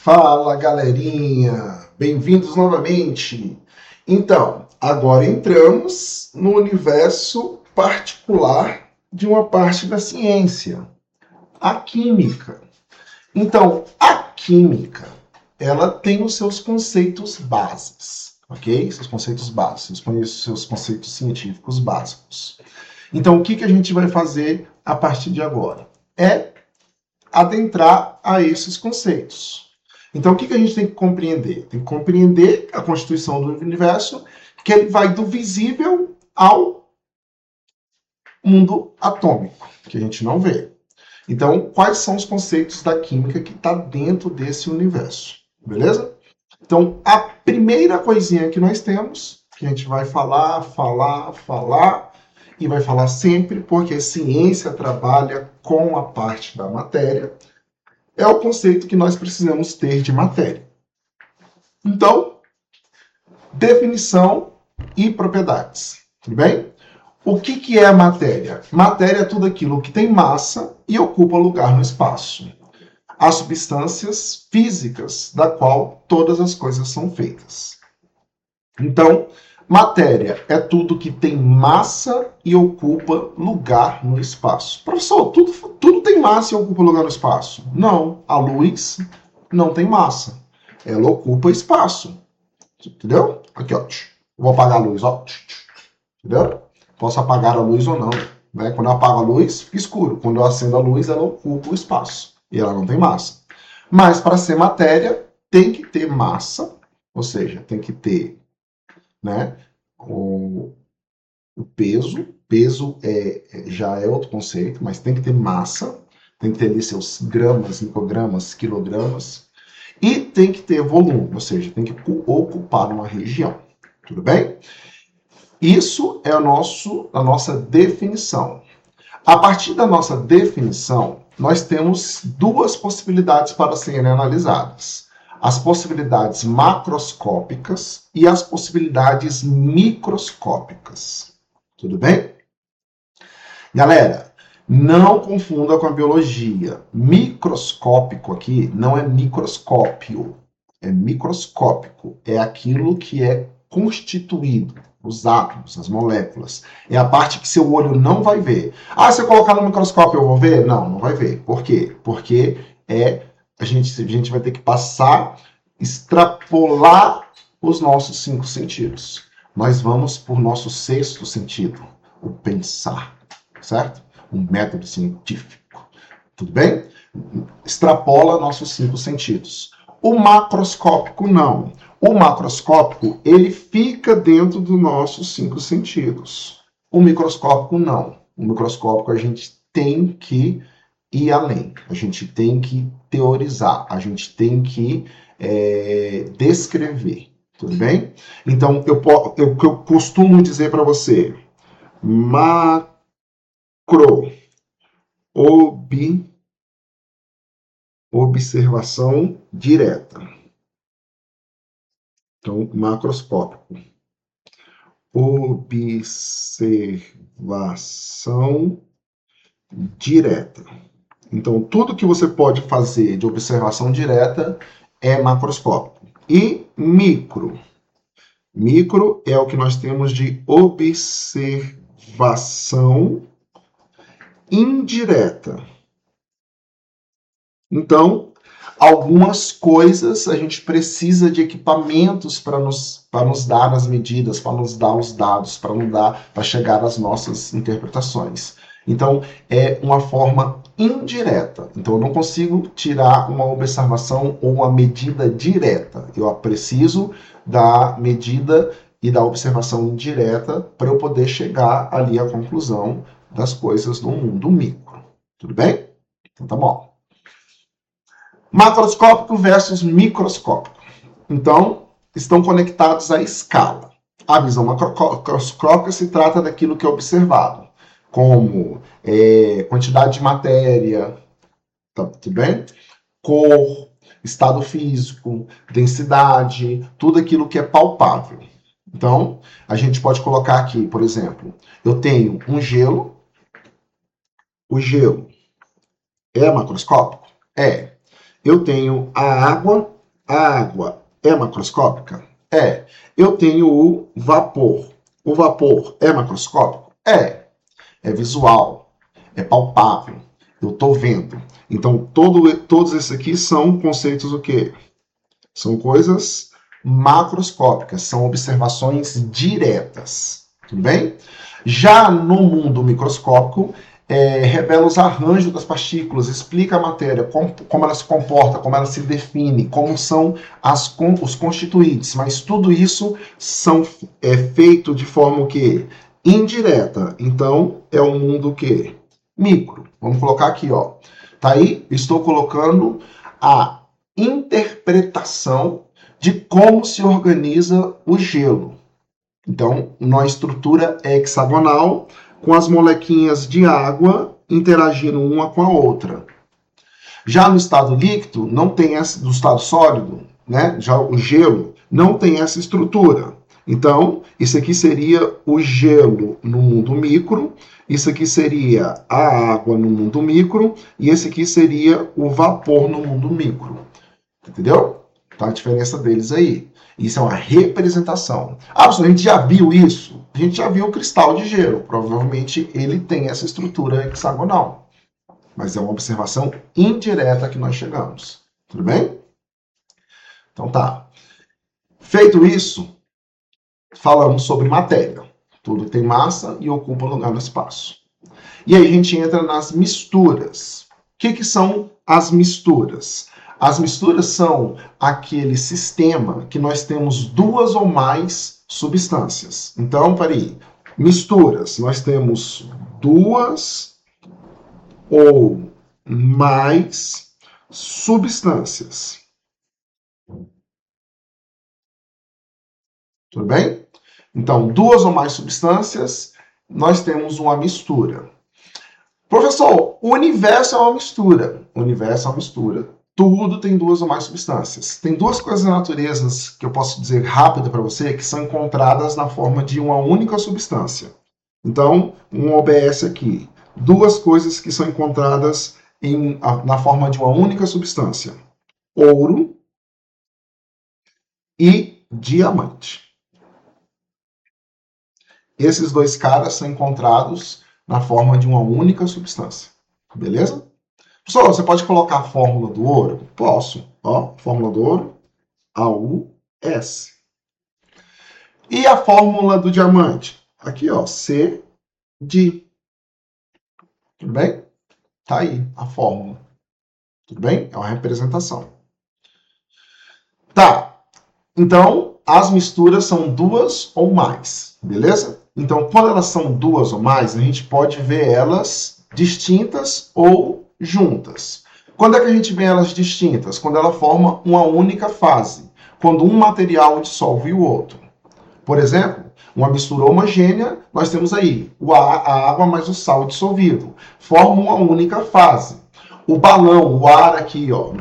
Fala, galerinha! Bem-vindos novamente! Então, agora entramos no universo particular de uma parte da ciência, a química. Então, a química, ela tem os seus conceitos básicos, ok? Seus conceitos básicos, seus conceitos científicos básicos. Então, o que a gente vai fazer a partir de agora? É adentrar a esses conceitos. Então, o que a gente tem que compreender? Tem que compreender a constituição do universo, que ele vai do visível ao mundo atômico, que a gente não vê. Então, quais são os conceitos da química que está dentro desse universo? Beleza? Então, a primeira coisinha que nós temos, que a gente vai falar, e vai falar sempre, porque ciência trabalha com a parte da matéria, é o conceito que nós precisamos ter de matéria. Então, definição e propriedades. Tudo bem? O que é a matéria? Matéria é tudo aquilo que tem massa e ocupa lugar no espaço. As substâncias físicas da qual todas as coisas são feitas. Então, matéria é tudo que tem massa e ocupa lugar no espaço. Professor, tudo tem massa e ocupa lugar no espaço? Não. A luz não tem massa. Ela ocupa espaço. Entendeu? Aqui, ó. Vou apagar a luz, ó. Entendeu? Posso apagar a luz ou não. Né? Quando eu apago a luz, fica escuro. Quando eu acendo a luz, ela ocupa o espaço. E ela não tem massa. Mas para ser matéria, tem que ter massa. Ou seja, tem que ter, né, o peso. Peso já é outro conceito, mas tem que ter massa. Tem que ter ali seus gramas, microgramas, quilogramas. E tem que ter volume, ou seja, tem que ocupar uma região. Tudo bem? Isso é a nossa definição. A partir da nossa definição, nós temos duas possibilidades para serem analisadas. As possibilidades macroscópicas e as possibilidades microscópicas. Tudo bem? Galera, não confunda com a biologia. Microscópico aqui não é microscópio, é microscópico. É aquilo que é constituído, os átomos, as moléculas. É a parte que seu olho não vai ver. Ah, se eu colocar no microscópio eu vou ver? Não, não vai ver. Por quê? Porque a gente vai ter que extrapolar os nossos 5 sentidos. Nós vamos por nosso 6º sentido, o pensar, certo? Um método científico. Tudo bem? Extrapola nossos 5 sentidos. O macroscópico não. O macroscópico, ele fica dentro dos nossos 5 sentidos. O microscópico não. O microscópico a gente tem que ir além. A gente tem que teorizar. A gente tem que descrever. Tudo bem? Então, eu costumo dizer para você, observação direta. Então, macroscópico. Observação direta. Então, tudo que você pode fazer de observação direta é macroscópico. E micro. Micro é o que nós temos de observação indireta. Então, algumas coisas a gente precisa de equipamentos para nos dar as medidas, para nos dar os dados, para chegar às nossas interpretações. Então, é uma forma indireta. Então, eu não consigo tirar uma observação ou uma medida direta. Eu preciso da medida e da observação indireta para eu poder chegar ali à conclusão das coisas no mundo micro. Tudo bem? Então, tá bom. Macroscópico versus microscópico. Então, estão conectados à escala. A visão macroscópica se trata daquilo que é observado, como quantidade de matéria, tá, tudo bem? Cor, estado físico, densidade, tudo aquilo que é palpável. Então, a gente pode colocar aqui, por exemplo, eu tenho um gelo. O gelo é macroscópico? É. Eu tenho a água A água é macroscópica? É. Eu tenho o vapor. O vapor é macroscópico? É. É visual, é palpável. Eu estou vendo. Então, todos esses aqui são conceitos o quê? São coisas macroscópicas, são observações diretas. Tudo bem? Já no mundo microscópico, revela os arranjos das partículas, explica a matéria, como ela se comporta, como ela se define, como são os constituintes. Mas tudo isso é feito de forma o quê? Indireta. Então, é um mundo o quê? Micro. Vamos colocar aqui, ó. Tá aí? Estou colocando a interpretação de como se organiza o gelo. Então, uma estrutura hexagonal com as molequinhas de água interagindo uma com a outra. Já no estado líquido, não tem essa, no estado sólido, né? Já o gelo não tem essa estrutura. Então, isso aqui seria o gelo no mundo micro, isso aqui seria a água no mundo micro, e esse aqui seria o vapor no mundo micro. Entendeu? Então a diferença deles aí. Isso é uma representação. Ah, professor, a gente já viu isso? A gente já viu o cristal de gelo. Provavelmente ele tem essa estrutura hexagonal. Mas é uma observação indireta que nós chegamos. Tudo bem? Então tá. Feito isso, falamos sobre matéria. Tudo tem massa e ocupa lugar no espaço. E aí a gente entra nas misturas. O que são as misturas? As misturas são aquele sistema que nós temos duas ou mais substâncias. Então, peraí. Misturas, nós temos duas ou mais substâncias. Tudo bem? Então, duas ou mais substâncias, nós temos uma mistura. Professor, o universo é uma mistura. O universo é uma mistura. Tudo tem duas ou mais substâncias. Tem duas coisas na natureza que eu posso dizer rápido para você que são encontradas na forma de uma única substância. Então, um OBS aqui. Duas coisas que são encontradas na forma de uma única substância: ouro e diamante. Esses dois caras são encontrados na forma de uma única substância. Beleza? Professor, você pode colocar a fórmula do ouro? Posso. Ó, fórmula do ouro, AuS. E a fórmula do diamante? Aqui, ó, CDi. Tudo bem? Tá aí a fórmula. Tudo bem? É uma representação. Tá. Então, as misturas são duas ou mais, beleza? Então, quando elas são duas ou mais, a gente pode ver elas distintas ou juntas. Quando é que a gente vê elas distintas? Quando ela forma uma única fase. Quando um material dissolve o outro. Por exemplo, uma mistura homogênea, nós temos aí a água mais o sal dissolvido. Forma uma única fase. O balão, o ar aqui, ó,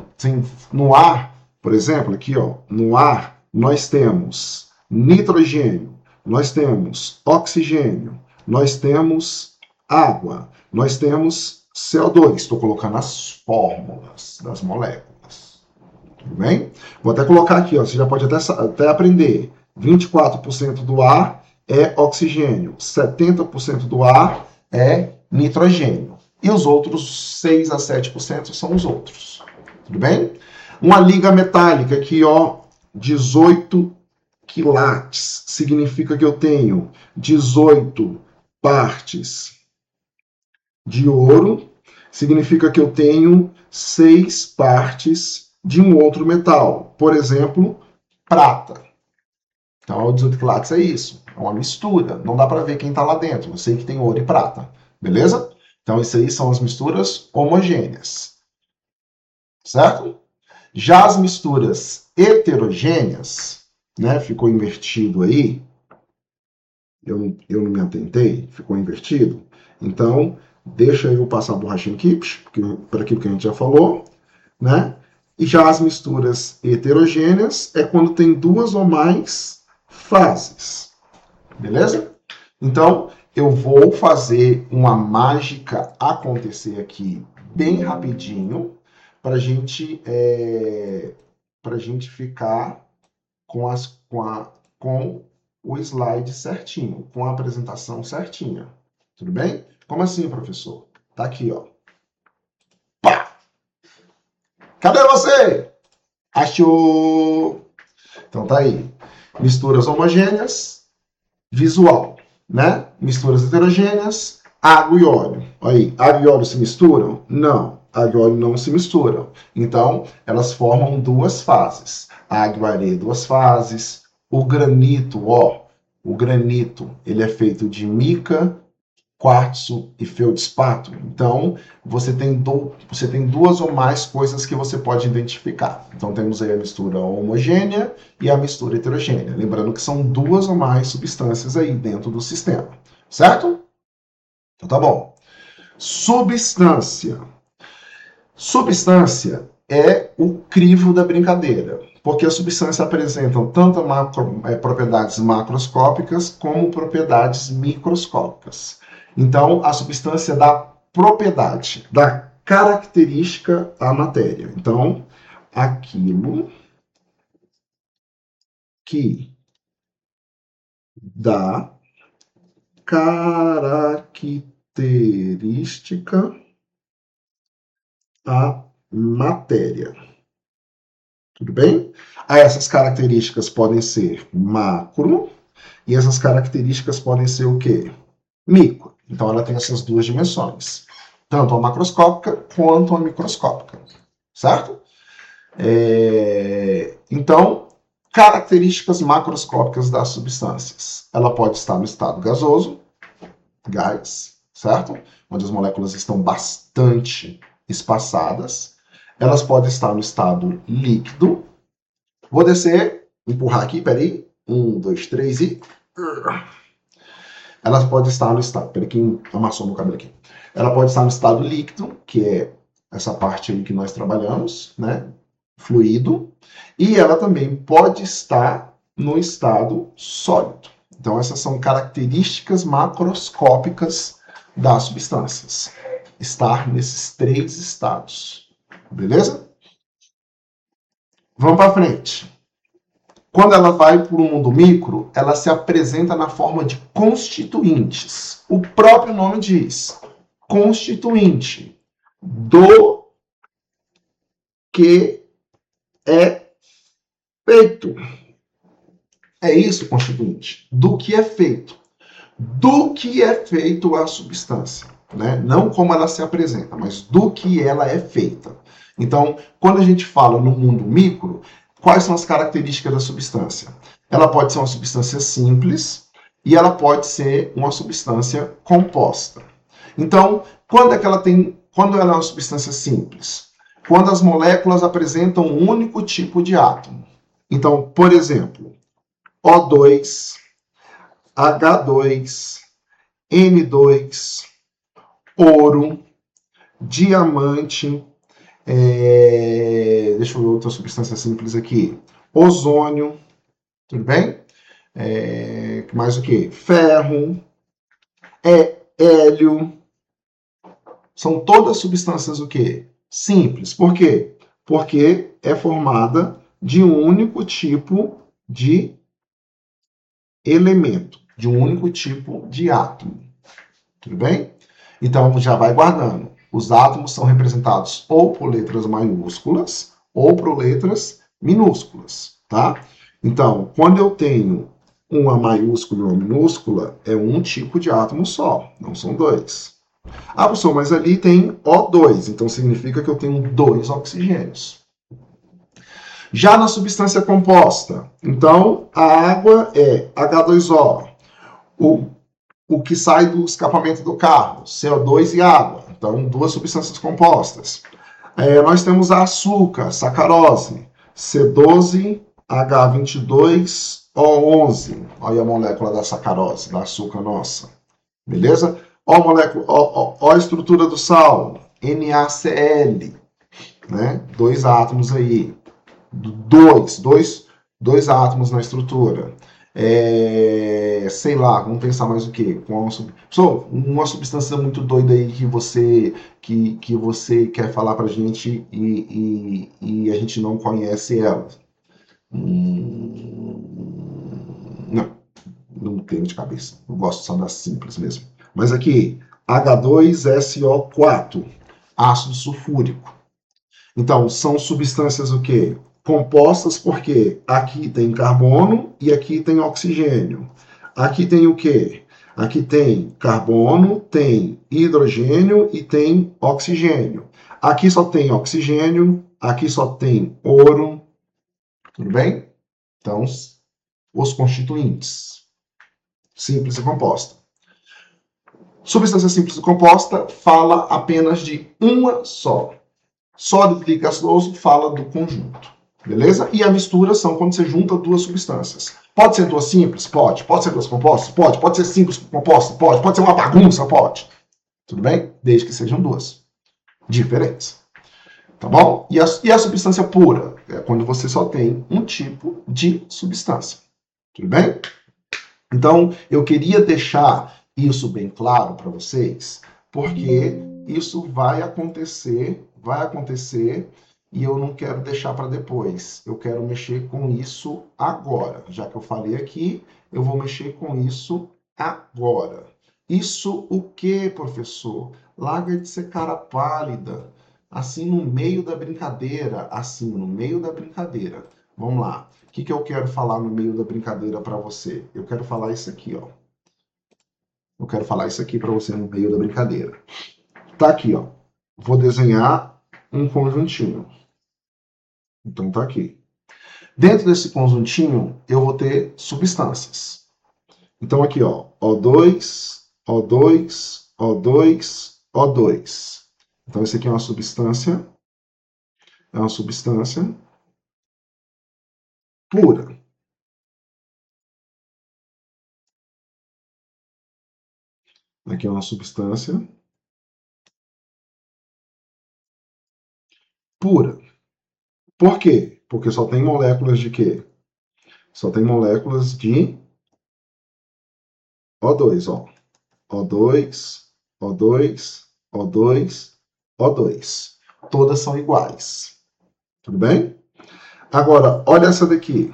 no ar, por exemplo, aqui, ó, no ar, nós temos nitrogênio, nós temos oxigênio, nós temos água, nós temos CO2. Estou colocando as fórmulas das moléculas. Tudo bem? Vou até colocar aqui, ó, você já pode até aprender. 24% do ar é oxigênio, 70% do ar é nitrogênio. E os outros 6 a 7% são os outros. Tudo bem? Uma liga metálica aqui, ó, 18 quilates. Significa que eu tenho 18 partes de ouro. Significa que eu tenho 6 partes de um outro metal. Por exemplo, prata. Então, o 18 quilates é isso. É uma mistura. Não dá para ver quem está lá dentro. Eu sei que tem ouro e prata. Beleza? Então, isso aí são as misturas homogêneas. Certo? Já as misturas heterogêneas, né? Ficou invertido aí. Eu não me atentei. Ficou invertido. Então, deixa eu passar a borrachinha aqui, para aquilo que a gente já falou, né? E já as misturas heterogêneas é quando tem duas ou mais fases. Beleza? Então, eu vou fazer uma mágica acontecer aqui bem rapidinho para a gente para a gente ficar com o slide certinho, com a apresentação certinha. Tudo bem? Como assim, professor? Tá aqui, ó. Pá! Cadê você? Achou! Então tá aí. Misturas homogêneas, visual, né? Misturas heterogêneas, água e óleo. Aí, água e óleo se misturam? Não, água e óleo não se misturam. Então, elas formam duas fases. Água e areia, duas fases. O granito, ó, o granito, ele é feito de mica, quartzo e feldspato. Então, você tem duas ou mais coisas que você pode identificar. Então, temos aí a mistura homogênea e a mistura heterogênea. Lembrando que são duas ou mais substâncias aí dentro do sistema. Certo? Então, tá bom. Substância. Substância é o crivo da brincadeira, porque as substâncias apresentam tanto propriedades macroscópicas como propriedades microscópicas. Então, a substância dá propriedade, dá característica à matéria. Então, aquilo que dá característica à matéria. Tudo bem? Aí essas características podem ser macro e essas características podem ser o quê? Micro. Então ela tem essas duas dimensões, tanto a macroscópica quanto a microscópica, certo? Então, características macroscópicas das substâncias. Ela pode estar no estado gasoso, gás, certo? Onde as moléculas estão bastante espaçadas. Elas podem estar no estado líquido. Vou descer, empurrar aqui, peraí. 1, 2, 3 e... Elas podem estar no estado... Peraí que amassou meu cabelo aqui. Ela pode estar no estado líquido, que é essa parte aí que nós trabalhamos, né? Fluido. E ela também pode estar no estado sólido. Então, essas são características macroscópicas das substâncias. Estar nesses três estados. Beleza? Vamos para frente. Quando ela vai para o mundo micro, ela se apresenta na forma de constituintes. O próprio nome diz. Constituinte do que é feito. É isso, constituinte. Do que é feito. Do que é feito a substância. Né? Não como ela se apresenta, mas do que ela é feita. Então, quando a gente fala no mundo micro, quais são as características da substância? Ela pode ser uma substância simples e ela pode ser uma substância composta. Então, quando ela é uma substância simples? Quando as moléculas apresentam um único tipo de átomo. Então, por exemplo, O2, H2, N2, ouro, diamante, deixa eu ver outra substância simples aqui, ozônio, tudo bem? Mais o que? Ferro, hélio, são todas substâncias o quê? Simples. Por quê? Porque é formada de um único tipo de elemento, de um único tipo de átomo. Tudo bem? Então, já vai guardando. Os átomos são representados ou por letras maiúsculas ou por letras minúsculas, tá? Então, quando eu tenho uma maiúscula e uma minúscula, é um tipo de átomo só, não são dois. Ah, professor, mas ali tem O2, então significa que eu tenho 2 oxigênios. Já na substância composta, então, a água é H2O. O que sai do escapamento do carro, CO2 e água. Então, duas substâncias compostas. Nós temos a açúcar, sacarose, C12H22O11. Olha a molécula da sacarose, da açúcar nossa. Beleza? Olha a estrutura do sal, NaCl. Né? 2 átomos aí. Dois átomos na estrutura. Sei lá, vamos pensar mais o quê? Uma substância muito doida aí que você quer falar pra gente e a gente não conhece ela. Não, não tenho de cabeça. Eu gosto só das simples mesmo. Mas aqui, H2SO4, ácido sulfúrico. Então, são substâncias o quê? Compostas porque aqui tem carbono e aqui tem oxigênio. Aqui tem o quê? Aqui tem carbono, tem hidrogênio e tem oxigênio. Aqui só tem oxigênio, aqui só tem ouro. Tudo bem? Então, os constituintes. Simples e composta. Substância simples e composta fala apenas de uma só. Sólido e gasoso fala do conjunto. Beleza? E a mistura são quando você junta duas substâncias. Pode ser duas simples? Pode. Pode ser duas compostas? Pode. Pode ser simples compostas? Pode. Pode ser uma bagunça? Pode. Tudo bem? Desde que sejam duas diferentes. Tá bom? E a substância pura? É quando você só tem um tipo de substância. Tudo bem? Então, eu queria deixar isso bem claro para vocês, porque isso vai acontecer e eu não quero deixar para depois. Eu quero mexer com isso agora. Já que eu falei aqui, eu vou mexer com isso agora. Isso o que, professor? Larga de ser cara pálida. Assim no meio da brincadeira. Assim no meio da brincadeira. Vamos lá. O que eu quero falar no meio da brincadeira para você? Eu quero falar isso aqui, ó. Eu quero falar isso aqui para você no meio da brincadeira. Tá aqui, ó. Vou desenhar um conjuntinho. Então tá aqui. Dentro desse conjuntinho, eu vou ter substâncias. Então aqui, ó, O2, O2, O2, O2. Então esse aqui é uma substância pura. Aqui é uma substância pura. Por quê? Porque só tem moléculas de quê? Só tem moléculas de O2, ó. O2, O2, O2, O2. Todas são iguais. Tudo bem? Agora, olha essa daqui.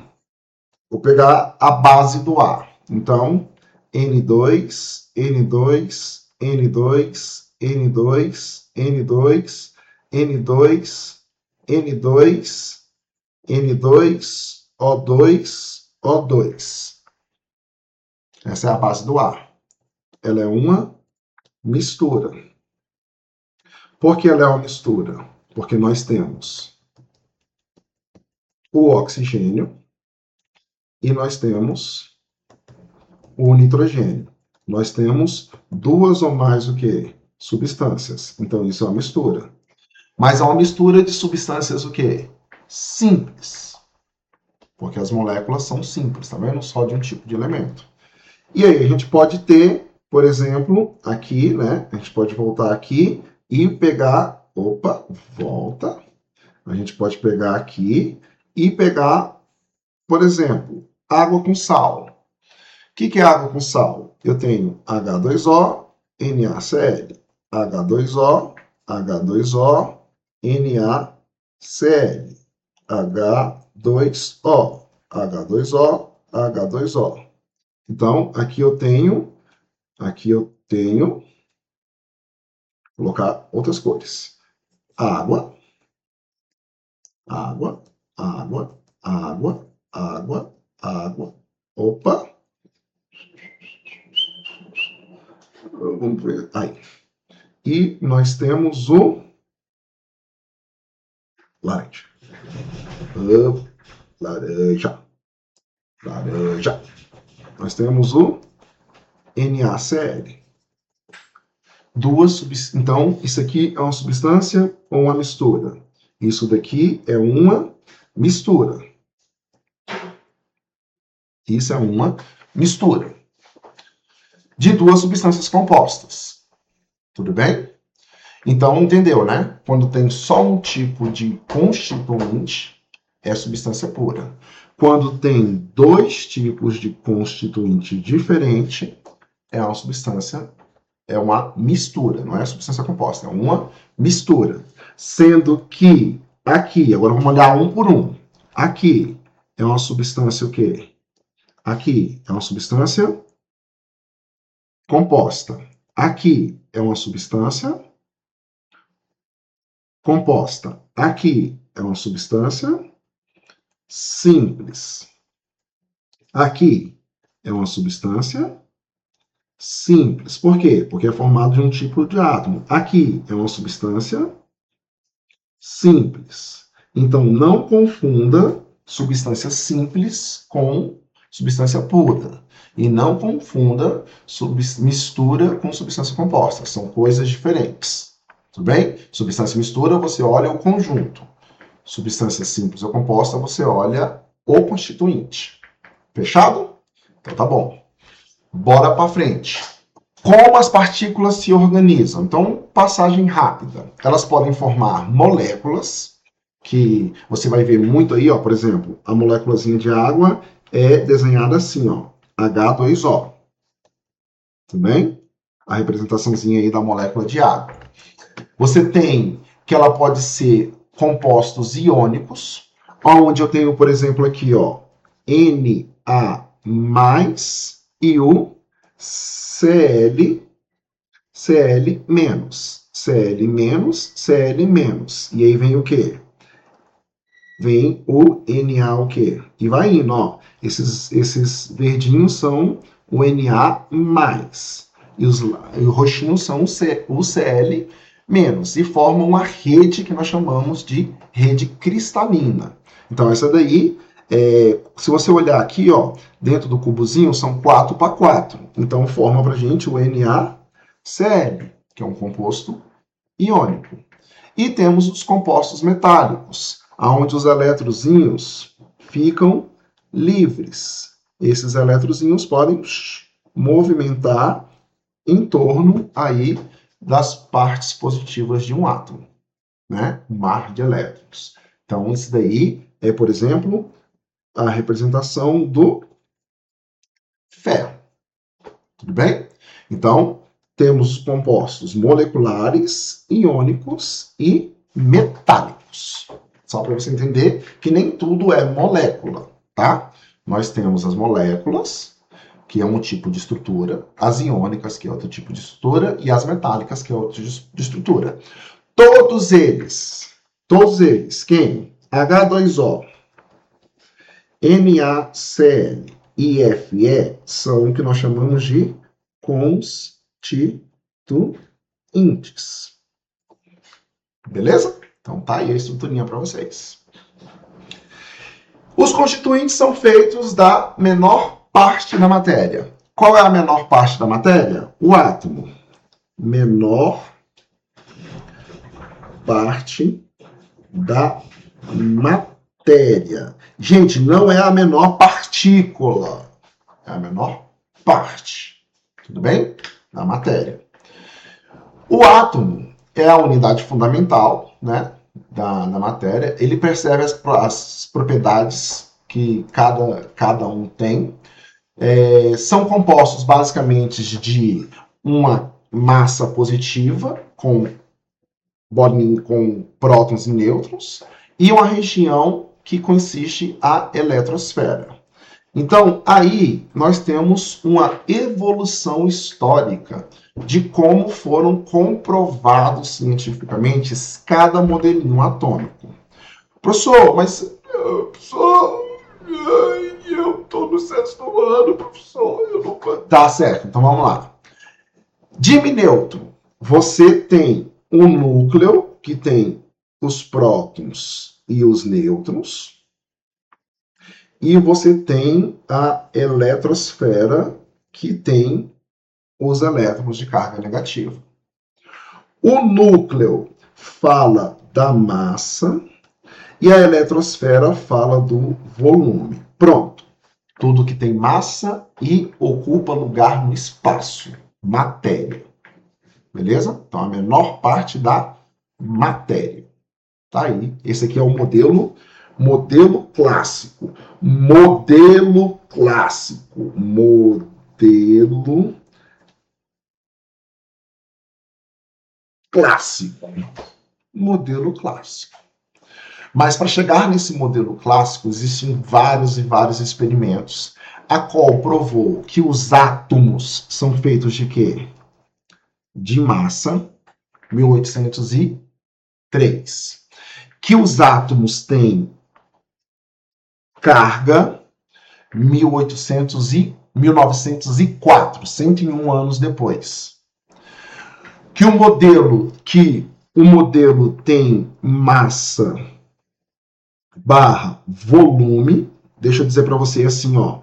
Vou pegar a base do A. Então, N2, N2, N2, N2, N2, N2, N2, N2, O2, O2. Essa é a base do A. Ela é uma mistura. Por que ela é uma mistura? Porque nós temos o oxigênio e nós temos o nitrogênio. Nós temos duas ou mais o quê? Substâncias. Então isso é uma mistura. Mas é uma mistura de substâncias o quê? Simples. Porque as moléculas são simples, tá vendo? Só de um tipo de elemento. E aí a gente pode ter, por exemplo, aqui, né? A gente pode voltar aqui e pegar, opa, volta. A gente pode pegar aqui e pegar, por exemplo, água com sal. O que é água com sal? Eu tenho H2O, NaCl. H2O, H2O, NaCl. H2O, H2O, H2O. Então, aqui eu tenho, vou colocar outras cores. Água, água, água, água, água, água. Opa. Vamos ver. Aí. E nós temos o laranja. Laranja. Laranja. Nós temos o NaCl. Então, isso aqui é uma substância ou uma mistura? Isso daqui é uma mistura. Isso é uma mistura de duas substâncias compostas. Tudo bem? Então, entendeu, né? Quando tem só um tipo de constituinte, é substância pura. Quando tem dois tipos de constituinte diferente, é uma substância, é uma mistura, não é substância composta, é uma mistura. Sendo que aqui, agora vamos olhar um por um. Aqui é uma substância o quê? Aqui é uma substância composta. Aqui é uma substância composta. Aqui é uma substância simples. Aqui é uma substância simples. Por quê? Porque é formado de um tipo de átomo. Aqui é uma substância simples. Então, não confunda substância simples com substância pura. E não confunda mistura com substância composta. São coisas diferentes. Tudo bem? Substância mistura, você olha o conjunto. Substância simples ou composta, você olha o constituinte. Fechado? Então tá bom. Bora para frente. Como as partículas se organizam? Então, passagem rápida. Elas podem formar moléculas, que você vai ver muito aí, ó, por exemplo, a moléculazinha de água é desenhada assim, ó, H2O. Tudo bem? A representaçãozinha aí da molécula de água. Você tem que ela pode ser compostos iônicos, onde eu tenho, por exemplo, aqui, ó, Na e o Cl, Cl menos, Cl menos, Cl menos. E aí vem o quê? Vem o Na o quê? E vai indo, ó. Esses verdinhos são o Na mais. E os roxinhos são o Cl menos. E formam uma rede que nós chamamos de rede cristalina. Então, essa daí, se você olhar aqui, ó, dentro do cubozinho, são 4 para 4. Então, forma para a gente o NaCl, que é um composto iônico. E temos os compostos metálicos, onde os eletrozinhos ficam livres. Esses eletrozinhos podem movimentar em torno aí das partes positivas de um átomo, né? Um mar de elétrons. Então, isso daí é, por exemplo, a representação do ferro. Tudo bem? Então, temos compostos moleculares, iônicos e metálicos. Só para você entender que nem tudo é molécula, tá? Nós temos as moléculas, que é um tipo de estrutura, as iônicas, que é outro tipo de estrutura, e as metálicas, que é outro tipo de estrutura. Todos eles, quem? H2O, NaCl e Fe são o que nós chamamos de constituintes. Beleza? Então tá aí a estruturinha para vocês. Os constituintes são feitos da menor parte da matéria. Qual é a menor parte da matéria? O átomo. Menor parte da matéria. Gente, não é a menor partícula. É a menor parte. Tudo bem? Da matéria. O átomo é a unidade fundamental, né, da matéria. Ele percebe as propriedades que cada um tem. São compostos basicamente de uma massa positiva com prótons e nêutrons e uma região que consiste a eletrosfera. Então, aí nós temos uma evolução histórica de como foram comprovados cientificamente cada modelinho atômico. Professor, mas eu estou no sexto ano, professor. Eu não... Tá certo, então vamos lá. Diminêutron, você tem um núcleo que tem os prótons e os nêutrons. E você tem a eletrosfera, que tem os elétrons de carga negativa. O núcleo fala da massa e a eletrosfera fala do volume. Pronto. Tudo que tem massa e ocupa lugar no espaço. Matéria. Beleza? Então, a menor parte da matéria. Tá aí. Esse aqui é o modelo Modelo clássico. Modelo clássico. Modelo clássico. Modelo clássico. Mas para chegar nesse modelo clássico, existem vários e vários experimentos, a qual provou que os átomos são feitos de quê? De massa, 1803. Que os átomos têm carga, 1904, 101 anos depois. Que o modelo tem massa barra volume, deixa eu dizer para você assim, ó,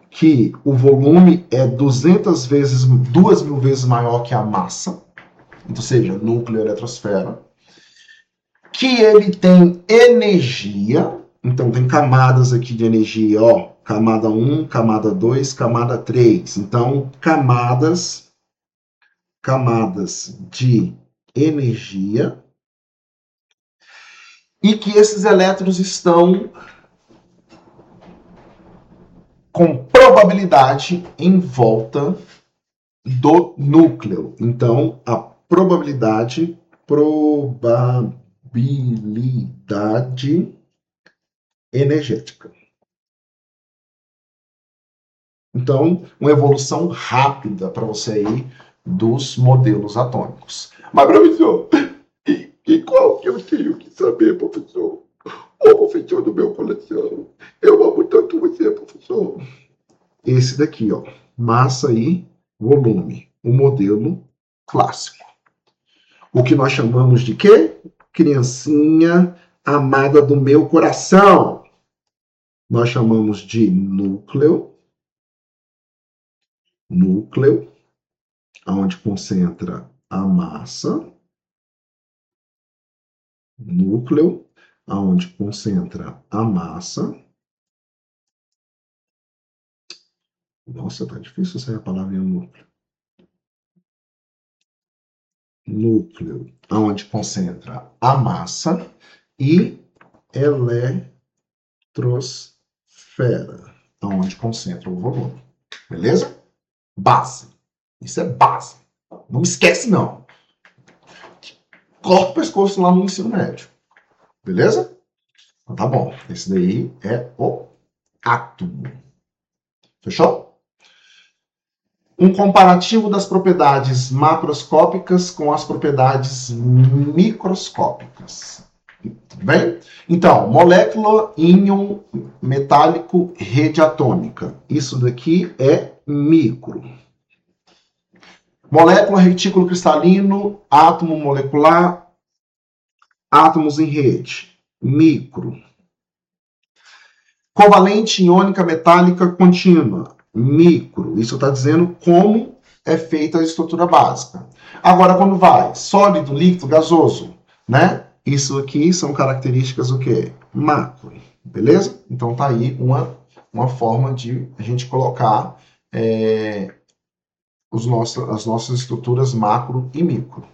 que o volume é 200 vezes, 2.000 vezes maior que a massa, ou seja, núcleo e eletrosfera, que ele tem energia, então tem camadas aqui de energia, ó, camada 1, camada 2, camada 3, então camadas de energia, e que esses elétrons estão com probabilidade em volta do núcleo. Então, a probabilidade energética. Então, uma evolução rápida para você aí dos modelos atômicos. Mas, professor, e qual que eu tenho que saber, professor? Ô, professor do meu coração, eu amo tanto você, professor. Esse daqui, ó, massa e volume, o modelo clássico. O que nós chamamos de quê? Criancinha amada do meu coração. Nós chamamos de núcleo, onde concentra a massa, núcleo, onde concentra a massa. Nossa, tá difícil sair a palavra núcleo. Núcleo, onde concentra a massa, e eletrosfera, onde concentra o volume. Beleza? Base. Isso é base. Não esquece, não. Corta o pescoço lá no ensino médio. Beleza? Então tá bom. Esse daí é o átomo. Fechou? Um comparativo das propriedades macroscópicas com as propriedades microscópicas. Tudo bem? Então, molécula, íon metálico, rede atômica. Isso daqui é micro. Molécula, retículo cristalino, átomo molecular, átomos em rede. Micro. Covalente, iônica, metálica, contínua. Micro. Isso está dizendo como é feita a estrutura básica. Agora, quando vai sólido, líquido, gasoso, né? Isso aqui são características o quê? Macro. Beleza? Então tá aí uma forma de a gente colocar as nossas estruturas macro e micro.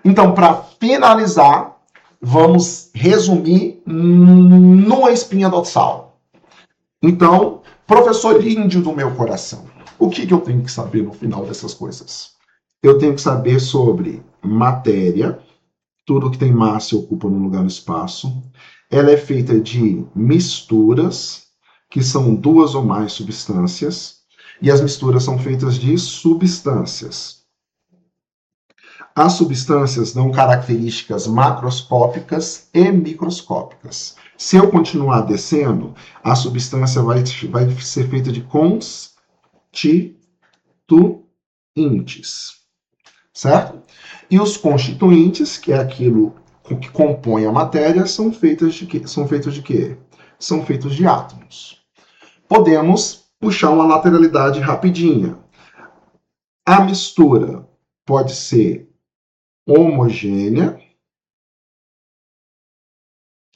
Então, para finalizar, vamos resumir numa espinha dorsal. Então, professor índio do meu coração, o que eu tenho que saber no final dessas coisas? Eu tenho que saber sobre matéria, tudo que tem massa ocupa um lugar no espaço. Ela é feita de misturas, que são duas ou mais substâncias, e as misturas são feitas de substâncias. As substâncias dão características macroscópicas e microscópicas. Se eu continuar descendo, a substância vai ser feita de constituintes, certo? E os constituintes, que é aquilo que compõe a matéria, são feitos de quê? São feitos de átomos. Podemos puxar uma lateralidade rapidinha. A mistura pode ser homogênea.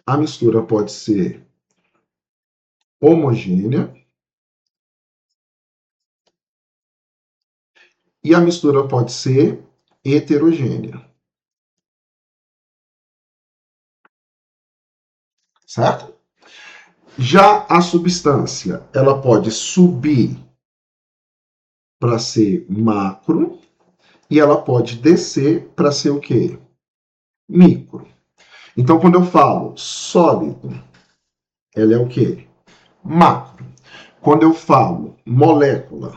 A mistura pode ser homogênea. E a mistura pode ser heterogênea. Certo? Já a substância, ela pode subir para ser macro e ela pode descer para ser o quê? Micro. Então, quando eu falo sólido, ela é o quê? Macro. Quando eu falo molécula,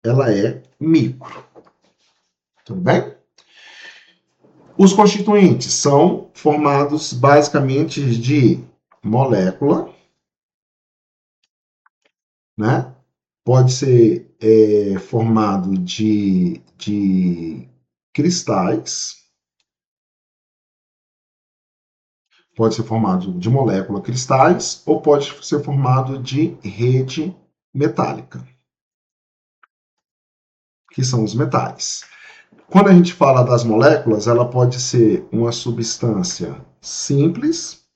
ela é micro. Tudo bem? Os constituintes são formados basicamente de molécula, né? Pode ser formado de cristais, pode ser formado de molécula cristais, ou pode ser formado de rede metálica, que são os metais. Quando a gente fala das moléculas, ela pode ser uma substância simples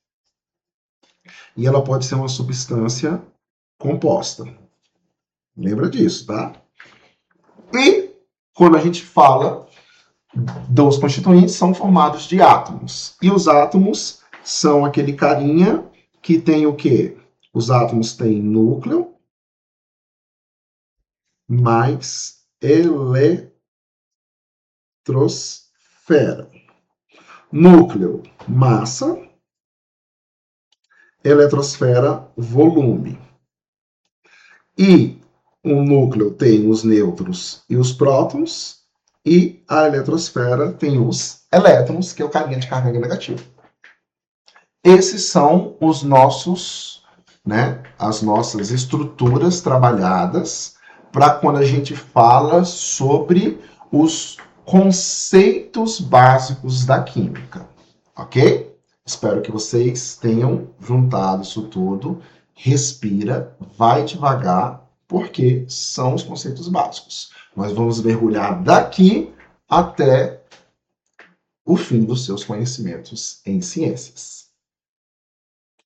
e ela pode ser uma substância composta. Lembra disso, tá? E quando a gente fala dos constituintes, são formados de átomos. E os átomos são aquele carinha que tem o quê? Os átomos têm núcleo mais eletrosfera. Núcleo, massa, eletrosfera, volume. E o núcleo tem os nêutrons e os prótons, e a eletrosfera tem os elétrons, que é o carinha de carga negativa. Esses são os nossos, né, as nossas estruturas trabalhadas para quando a gente fala sobre os conceitos básicos da química, ok? Espero que vocês tenham juntado isso tudo. Respira, vai devagar, porque são os conceitos básicos. Nós vamos mergulhar daqui até o fim dos seus conhecimentos em ciências.